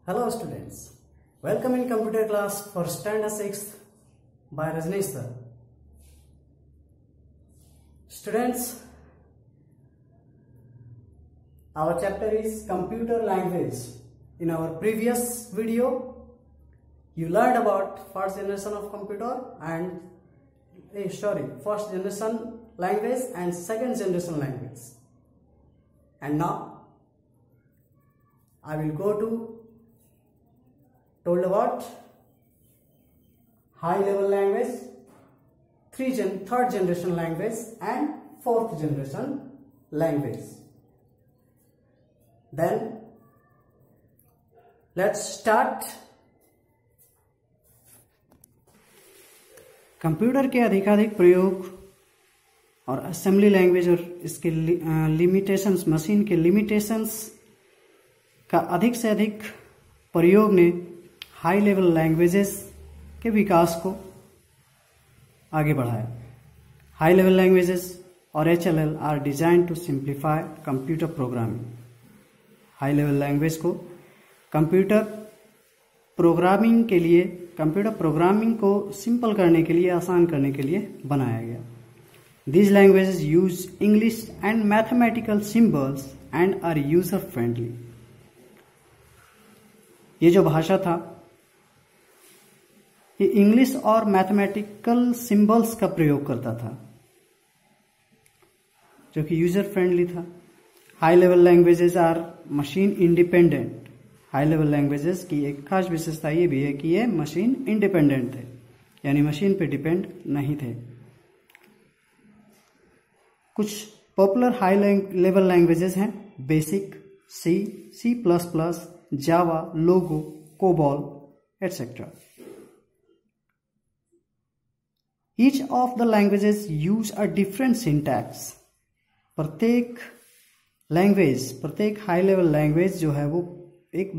Hello students, welcome in computer class for standard 6th by Rajneesh sir. Students, our chapter is computer language. In our previous video, you learned about first generation of computer and first generation language and second generation language. And now I will go to told about high level language, third generation language and fourth generation language. Then let's start. Computer के अधिकाधिक प्रयोग और assembly language और इसके limitations, machine के limitations का अधिक से अधिक प्रयोग ने हाई लेवल लैंग्वेजेस के विकास को आगे बढ़ाया. हाई लेवल लैंग्वेजेस और HLL are design to simplify computer programming. High level language को कंप्यूटर प्रोग्रामिंग को सिंपल करने के लिए, आसान करने के लिए बनाया गया. These languages use English and mathematical symbols and are user friendly. ये जो भाषा था ये इंग्लिश और मैथमेटिकल सिंबल्स का प्रयोग करता था जो कि यूजर फ्रेंडली था. High level languages are machine independent. High level languages की एक खास विशेषता ये भी है कि ये मशीन इंडिपेंडेंट थे, यानी मशीन पे डिपेंड नहीं थे. कुछ पॉपुलर हाई लेवल लैंग्वेजेस हैं basic, C++, Java, logo, COBOL, etc. Each of the languages use a different syntax. प्रत्येक हाई लेवल लैंग्वेज जो है वो एक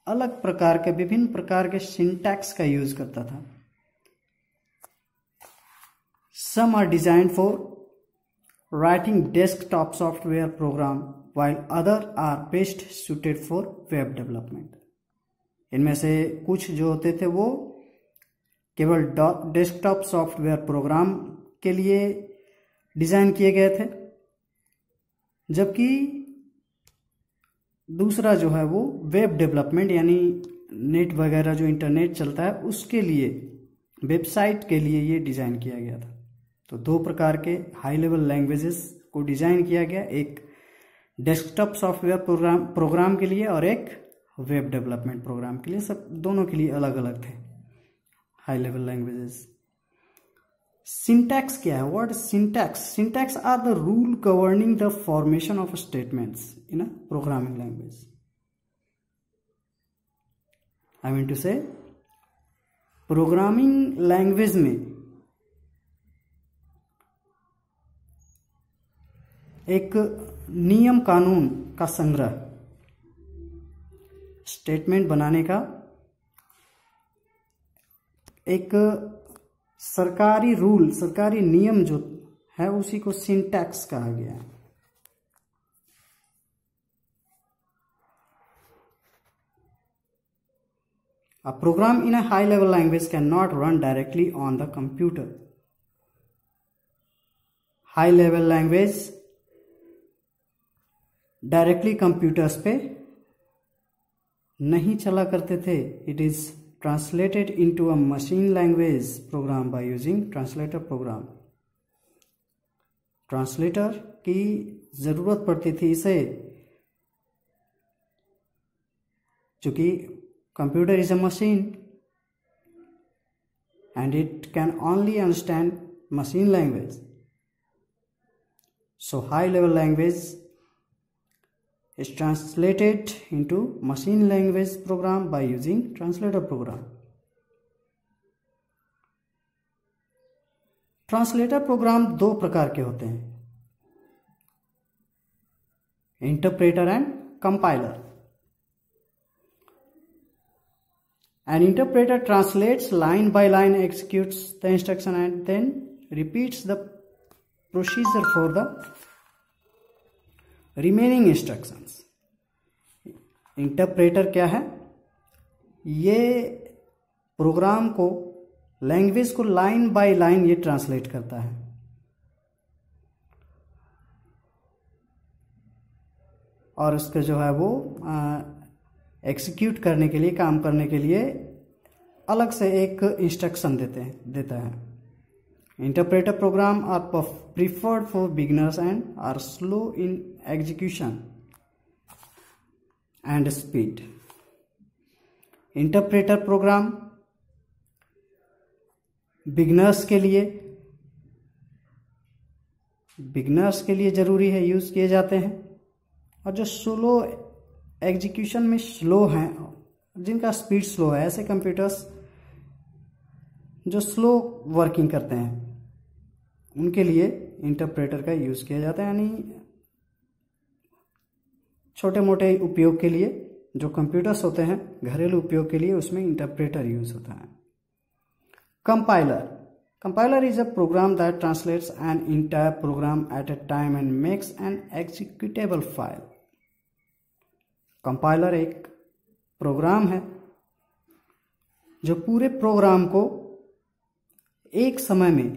अलग प्रकार के, विभिन्न प्रकार के सिंटैक्स का यूज करता था. Some are designed for writing desktop software program while other are best suited for web development. इनमें से कुछ जो होते थे वो केवल डेस्कटॉप सॉफ्टवेयर प्रोग्राम के लिए डिजाइन किए गए थे, जबकि दूसरा जो है वो वेब डेवलपमेंट यानी नेट वगैरह जो इंटरनेट चलता है उसके लिए, वेबसाइट के लिए ये डिजाइन किया गया था. तो दो प्रकार के हाई लेवल लैंग्वेजेस को डिजाइन किया गया, एक डेस्कटॉप सॉफ्टवेयर प्रोग्राम के लिए और एक वेब डेवलपमेंट प्रोग्राम के लिए. सब दोनों के लिए अलग अलग थे हाई लेवल लैंग्वेजेस. सिंटैक्स क्या है? What is syntax? Syntax are the rule governing the formation of statements in a programming language. I mean to say programming language में एक नियम कानून का संग्रह, स्टेटमेंट बनाने का एक सरकारी रूल, सरकारी नियम जो है उसी को सिंटैक्स कहा गया है. A program in a high level language cannot run directly on the computer. High level language directly computers पे नहीं चला करते थे. It is translated into a machine language program by using translator program. Translator की जरूरत पड़ती थी इसे, चूंकि computer is a machine and it can only understand machine language. So high level language is translated into machine language program by using translator program. Translator program दो प्रकार के होते हैं, interpreter and compiler. An interpreter translates line by line, executes the instruction and then repeats the procedure for the remaining instructions. Interpreter क्या है? ये programme को, language को लाइन बाय लाइन ये ट्रांसलेट करता है। और उसके जो है वो एग्जीक्यूट करने के लिए, काम करने के लिए अलग से एक इंस्ट्रक्शन देता है। Interpreter program are preferred for beginners and are slow in execution and speed. Interpreter program beginners के लिए जरूरी है, यूज किए जाते हैं। और जो स्लो एग्जीक्यूशन में स्लो हैं, जिनका स्पीड स्लो है, ऐसे कंप्यूटर्स जो स्लो वर्किंग करते हैं, उनके लिए इंटरप्रेटर का यूज किया जाता है। यानी छोटे मोटे उपयोग के लिए जो कंप्यूटर्स होते हैं, घरेलू उपयोग के लिए, उसमें इंटरप्रेटर यूज होता है। Compiler is a program that translates an entire program at a time and makes an executable file. Compiler एक प्रोग्राम है जो पूरे प्रोग्राम को एक समय में,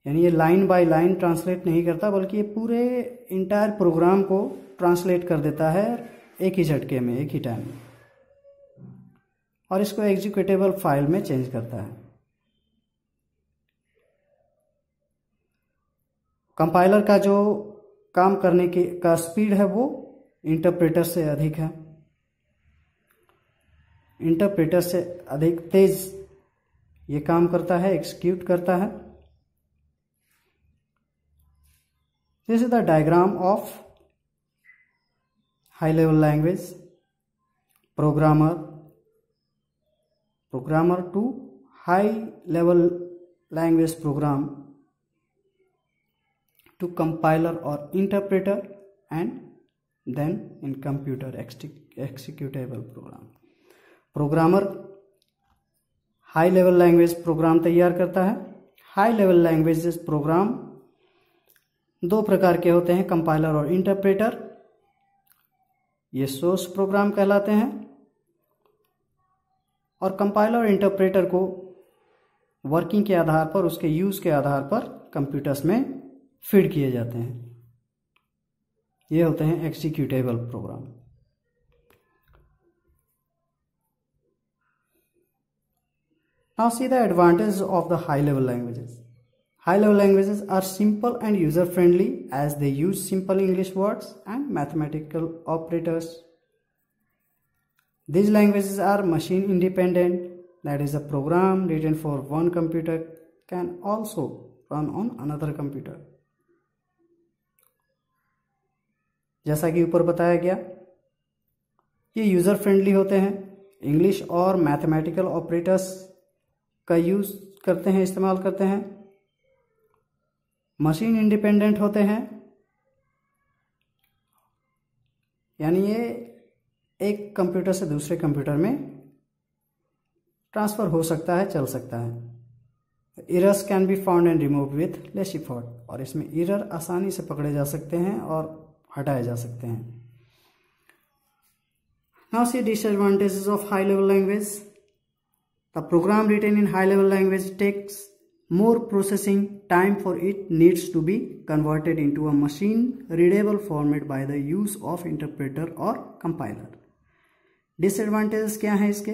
यानी ये लाइन बाय लाइन ट्रांसलेट नहीं करता, बल्कि ये पूरे इंटायर प्रोग्राम को ट्रांसलेट कर देता है एक ही झटके में, एक ही टाइम में, और इसको एग्जीक्यूटेबल फाइल में चेंज करता है। कंपाइलर का जो काम करने का स्पीड है वो इंटरप्रेटर से अधिक है, इंटरप्रेटर से अधिक तेज ये काम करता है, एग्जीक्यूट करता है। This is the diagram of high level language programmer to high level language program to compiler or interpreter and then in computer executable program। Programmer high level language programme तैयार करता है। हाई लेवल लैंग्वेजेस प्रोग्राम दो प्रकार के होते हैं, compiler और interpreter. ये सोर्स प्रोग्राम कहलाते हैं, और कंपाइलर और इंटरप्रेटर को वर्किंग के आधार पर, उसके यूज के आधार पर कंप्यूटर्स में फीड किए जाते हैं। ये होते हैं executable program. Now see the advantage of the high level languages. High level languages are simple and user friendly as they use simple English words and mathematical operators. These languages are machine independent, that is, a program written for one computer can also run on another computer। जैसा कि ऊपर बताया गया, ये user friendly होते हैं, English और mathematical operators का यूज करते हैं, इस्तेमाल करते हैं, मशीन इंडिपेंडेंट होते हैं, यानी ये एक कंप्यूटर से दूसरे कंप्यूटर में ट्रांसफर हो सकता है, चल सकता है। Errors can be found and remove with less effort, और इसमें एरर आसानी से पकड़े जा सकते हैं और हटाए जा सकते हैं। Now see disadvantages of high level language. The program written in high level language takes more processing time, for it needs to be converted into a machine readable format by the use of interpreter or compiler। Disadvantages क्या हैं इसके?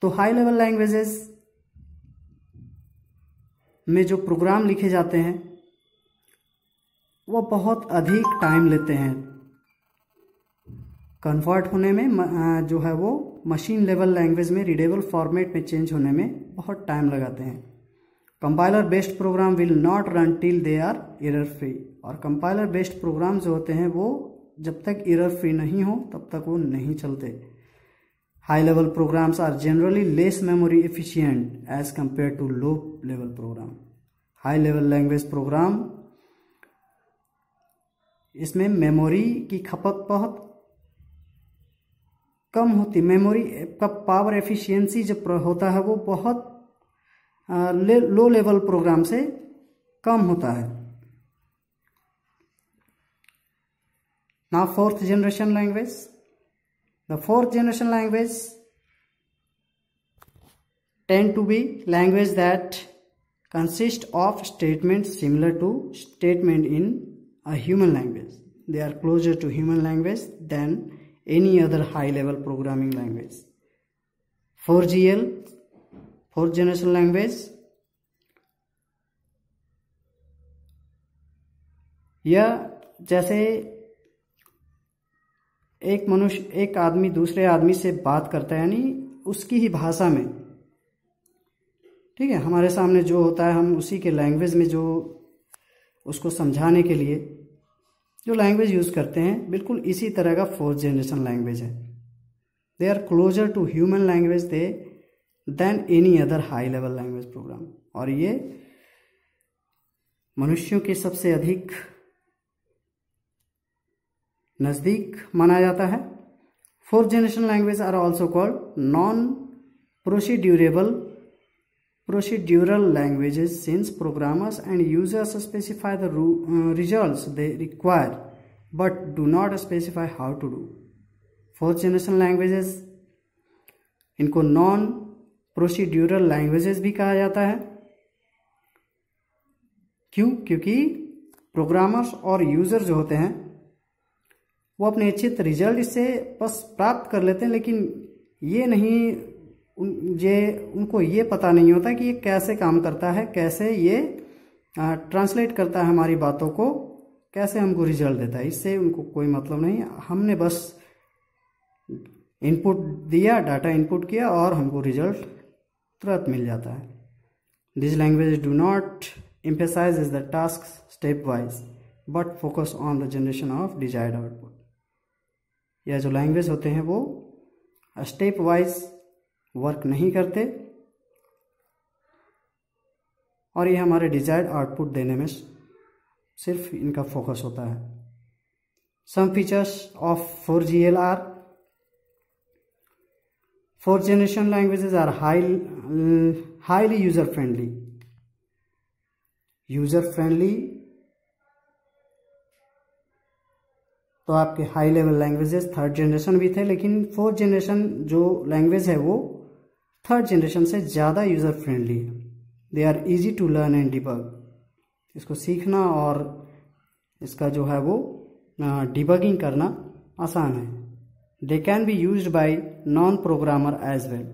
तो high level languages में जो programme लिखे जाते हैं वो बहुत अधिक टाइम लेते हैं कन्वर्ट होने में, जो है वो मशीन लेवल लैंग्वेज में रीडेबल फॉर्मेट में चेंज होने में बहुत टाइम लगाते हैं। Compiler based program will not run till they are error free, और कंपाइलर बेस्ड प्रोग्राम जो होते हैं वो जब तक एरर फ्री नहीं हो तब तक वो नहीं चलते। High level programs are generally less memory efficient as compare to low level program. High level language program, इसमें मेमोरी की खपत बहुत कम होती, मेमोरी का पावर एफिशिएंसी जब होता है वो बहुत लो लेवल प्रोग्राम से कम होता है। Now fourth generation language. The fourth generation language tend to be language that consist of statements similar to statement in a human language. They are closer to human language than any other high level programming language. 4GL, fourth generation language, यह जैसे एक आदमी दूसरे आदमी से बात करता है, यानी उसकी ही भाषा में, ठीक है, हमारे सामने जो होता है हम उसी के लैंग्वेज में जो उसको समझाने के लिए जो लैंग्वेज यूज करते हैं, बिल्कुल इसी तरह का फोर्थ जनरेशन लैंग्वेज है. They are closer to human language than any other high level language program. और ये मनुष्यों के सबसे अधिक नजदीक माना जाता है. Fourth generation language are also called non procedural languages, since programmers and users specify the results they require but do not specify how to do. Fourth generation languages, इनको नॉन प्रोसीड्यूरल लैंग्वेजेस भी कहा जाता है. क्यों? क्योंकि programmers और user जो होते हैं वो अपने इच्छित रिजल्ट इससे बस प्राप्त कर लेते हैं, लेकिन ये नहीं उनको ये पता नहीं होता कि ये कैसे काम करता है, कैसे ये ट्रांसलेट करता है हमारी बातों को, कैसे हमको रिजल्ट देता है. इससे उनको कोई मतलब नहीं. हमने बस इनपुट दिया, डाटा इनपुट किया और हमको रिजल्ट तुरंत मिल जाता है. This language do not emphasize the task step wise but focus on the generation of desired output. यह जो लैंग्वेज होते हैं वो स्टेप वाइज वर्क नहीं करते और ये हमारे डिजायर्ड आउटपुट देने में सिर्फ इनका फोकस होता है. Some features of 4GL are, fourth generation languages are highly user friendly. User friendly तो आपके high level languages third generation भी थे, लेकिन फोर्थ जनरेशन जो लैंग्वेज है वो थर्ड जनरेशन से ज़्यादा यूज़र फ्रेंडली है. They are easy to learn and debug. इसको सीखना और इसका जो है वो डिबगिंग करना आसान है. They can be used by non programmer as well.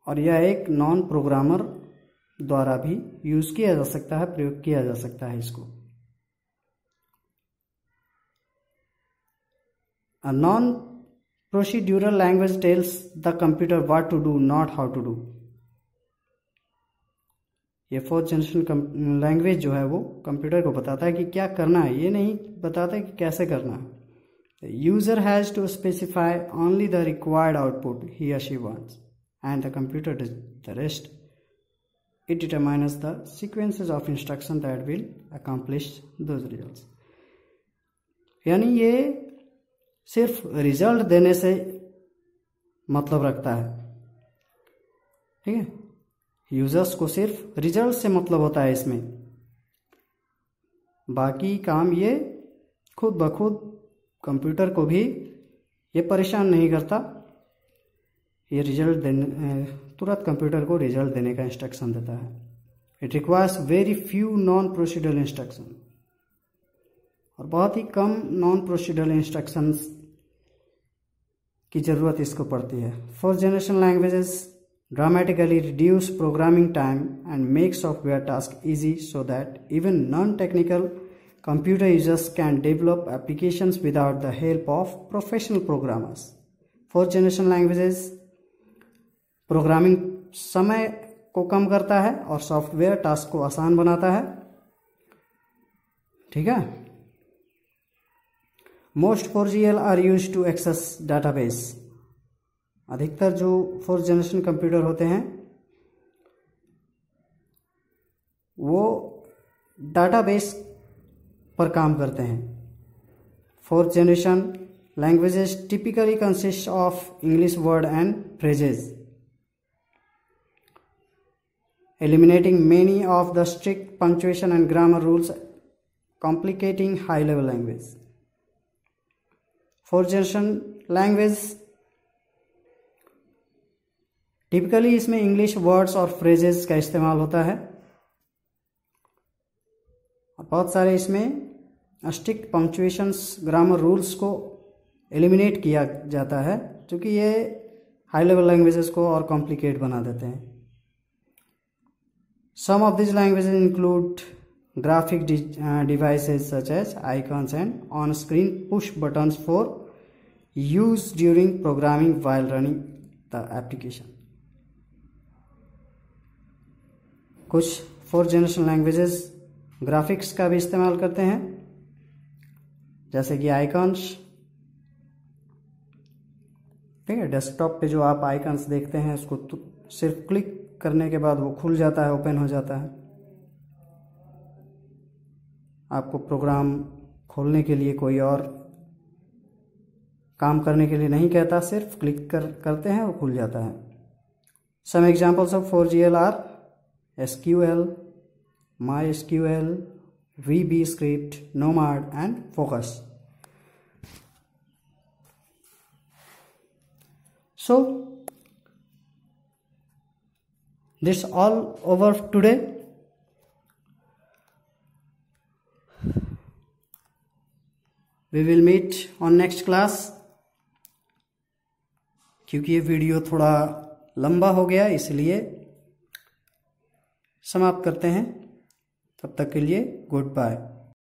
और यह एक नॉन प्रोग्रामर द्वारा भी यूज किया जा सकता है, प्रयोग किया जा सकता है इसको. A non-procedural language tells the computer what to do, not how to do. ये फोर्थ जनरेशन लैंग्वेज जो है वो कंप्यूटर को बताता है कि क्या करना है, ये नहीं बताता है कि कैसे करना है. User has to specify only the required output ही or she wants, and the computer does the rest. It determines the sequences of instruction that will accomplish those results. यानी ये सिर्फ रिजल्ट देने से मतलब रखता है, ठीक है. यूजर्स को सिर्फ रिजल्ट से मतलब होता है इसमें, बाकी काम ये खुद ब खुद कंप्यूटर को भी ये परेशान नहीं करता. ये रिजल्ट देने तुरंत कंप्यूटर को रिजल्ट देने का इंस्ट्रक्शन देता है. It requires very few non procedural instruction, और बहुत ही कम नॉन प्रोसीड्यूरल इंस्ट्रक्शंस की ज़रूरत इसको पड़ती है. Fourth generation languages dramatically reduce programming time and make software task easy so that even non technical computer users can develop applications without the help of professional programmers. Fourth generation languages programming समय को कम करता है और software task को आसान बनाता है, ठीक है. Most 4GL are use to access database. अधिकतर जो फोर्थ जनरेशन कंप्यूटर होते हैं वो डाटाबेस पर काम करते हैं. Fourth generation languages typically consist of English word and phrases, eliminating many of the strict punctuation and grammar rules complicating high level language. Fourth generation language, typically इसमें English words और phrases का इस्तेमाल होता है और बहुत सारे इसमें स्ट्रिक्ट पंक्चुएशंस, ग्रामर रूल्स को एलिमिनेट किया जाता है, क्योंकि ये हाई लेवल लैंग्वेजेस को और कॉम्प्लिकेट बना देते हैं. Some of this languages include graphic devices such as icons and on-screen push buttons for use during programming while running the application. कुछ फोर्थ जनरेशन लैंग्वेजेस ग्राफिक्स का भी इस्तेमाल करते हैं, जैसे कि आइकॉन्स. ठीक है, डेस्कटॉप पे जो आप आइकॉन्स देखते हैं उसको सिर्फ क्लिक करने के बाद वो खुल जाता है, ओपन हो जाता है. आपको प्रोग्राम खोलने के लिए कोई और काम करने के लिए नहीं कहता, सिर्फ क्लिक करते हैं वो खुल जाता है. Some examples of 4GL are SQL, MySQL, VBScript, Nomad and Focus. So this all over today. We will meet on next class. क्योंकि ये वीडियो थोड़ा लंबा हो गया इसलिए समाप्त करते हैं. तब तक के लिए गुड बाय.